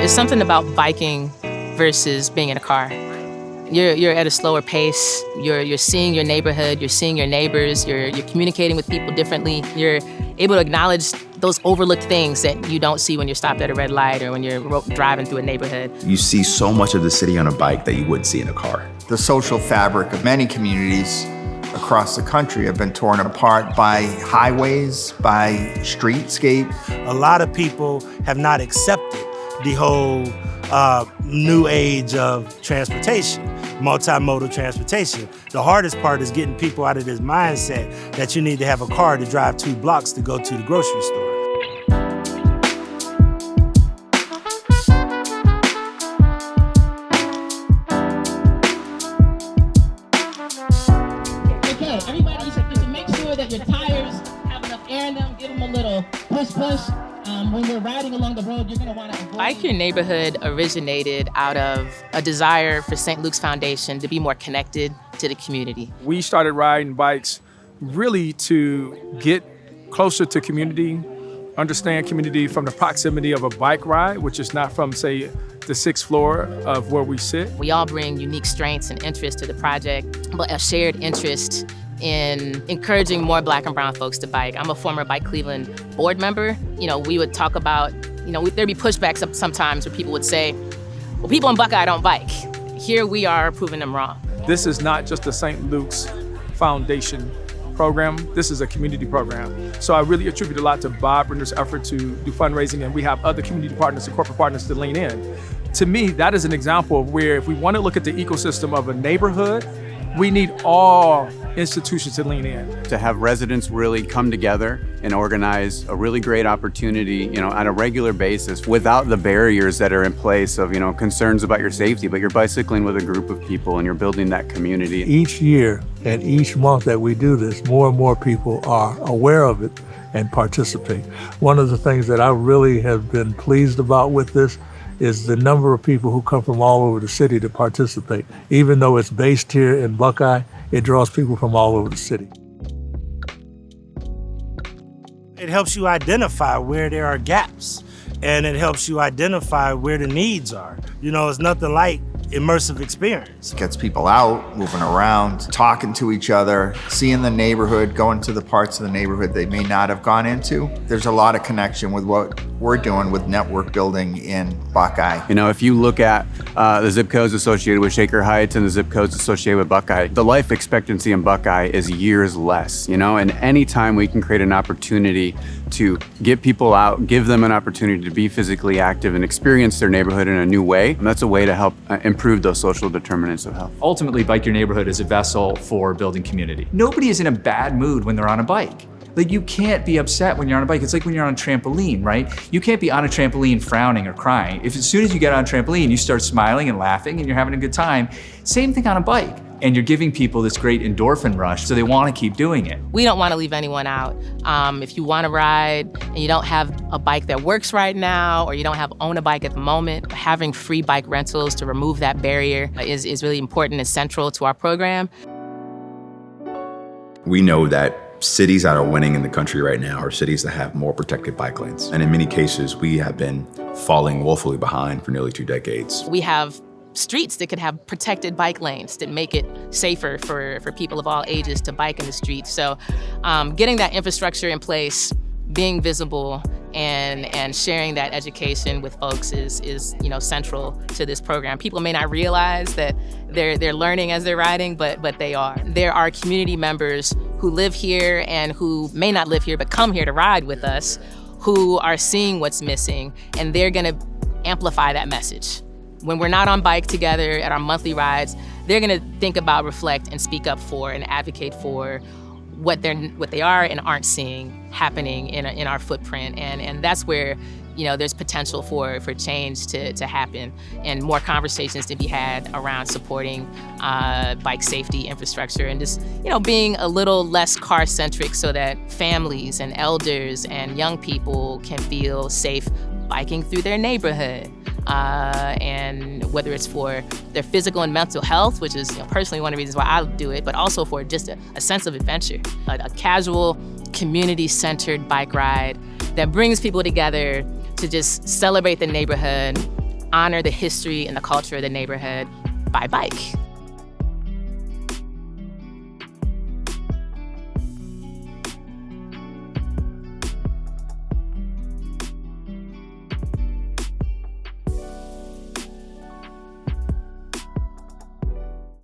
There's something about biking versus being in a car. You're at a slower pace. You're seeing your neighborhood. You're seeing your neighbors. You're communicating with people differently. You're able to acknowledge those overlooked things that you don't see when you're stopped at a red light or when you're driving through a neighborhood. You see so much of the city on a bike that you wouldn't see in a car. The social fabric of many communities across the country have been torn apart by highways, by streetscape. A lot of people have not accepted the whole new age of transportation, multimodal transportation. The hardest part is getting people out of this mindset that you need to have a car to drive 2 blocks to go to the grocery store. Okay, everybody, you should make sure that your tires have enough air in them. Give them a little push. When we're riding along the road, you're going to want to avoid... Bike Your Neighborhood originated out of a desire for St. Luke's Foundation to be more connected to the community. We started riding bikes really to get closer to community, understand community from the proximity of a bike ride, which is not from, say, the 6th floor of where we sit. We all bring unique strengths and interests to the project, but a shared interest in encouraging more Black and brown folks to bike. I'm a former Bike Cleveland board member. We would talk about, there'd be pushbacks sometimes where people would say, well, people in Buckeye don't bike. Here we are proving them wrong. This is not just a St. Luke's Foundation program. This is a community program. So I really attribute a lot to Bob Render's effort to do fundraising, and we have other community partners and corporate partners to lean in. To me, that is an example of where if we want to look at the ecosystem of a neighborhood, we need all institutions to lean in. To have residents really come together and organize a really great opportunity, on a regular basis without the barriers that are in place of, concerns about your safety, but you're bicycling with a group of people and you're building that community. Each year and each month that we do this, more and more people are aware of it and participate. One of the things that I really have been pleased about with this is the number of people who come from all over the city to participate. Even though it's based here in Buckeye, it draws people from all over the city. It helps you identify where there are gaps, and it helps you identify where the needs are. It's nothing like immersive experience. It gets people out, moving around, talking to each other, seeing the neighborhood, going to the parts of the neighborhood they may not have gone into. There's a lot of connection with what we're doing with network building in Buckeye. If you look at the zip codes associated with Shaker Heights and the zip codes associated with Buckeye, the life expectancy in Buckeye is years less, and anytime we can create an opportunity to get people out, give them an opportunity to be physically active and experience their neighborhood in a new way, that's a way to help improve those social determinants of health. Ultimately, Bike Your Neighborhood is a vessel for building community. Nobody is in a bad mood when they're on a bike. You can't be upset when you're on a bike. It's like when you're on a trampoline, right? You can't be on a trampoline frowning or crying. If as soon as you get on a trampoline, you start smiling and laughing and you're having a good time, same thing on a bike. And you're giving people this great endorphin rush, so they want to keep doing it. We don't want to leave anyone out. If you want to ride and you don't have a bike that works right now, or you don't own a bike at the moment, having free bike rentals to remove that barrier is really important and central to our program. We know that cities that are winning in the country right now are cities that have more protected bike lanes. And in many cases, we have been falling woefully behind for nearly 2 decades. We have streets that could have protected bike lanes that make it safer for people of all ages to bike in the streets. So getting that infrastructure in place, being visible, and sharing that education with folks is central to this program. People may not realize that they're learning as they're riding, but they are. There are community members who live here and who may not live here but come here to ride with us, who are seeing what's missing, and they're gonna amplify that message. When we're not on bike together at our monthly rides, they're gonna think about, reflect, and speak up for and advocate for what they are and aren't seeing happening in our footprint, and that's where there's potential for change to happen and more conversations to be had around supporting bike safety infrastructure and just being a little less car-centric so that families and elders and young people can feel safe biking through their neighborhood. And whether it's for their physical and mental health, which is personally one of the reasons why I do it, but also for just a sense of adventure, a casual, community-centered bike ride that brings people together to just celebrate the neighborhood, honor the history and the culture of the neighborhood by bike.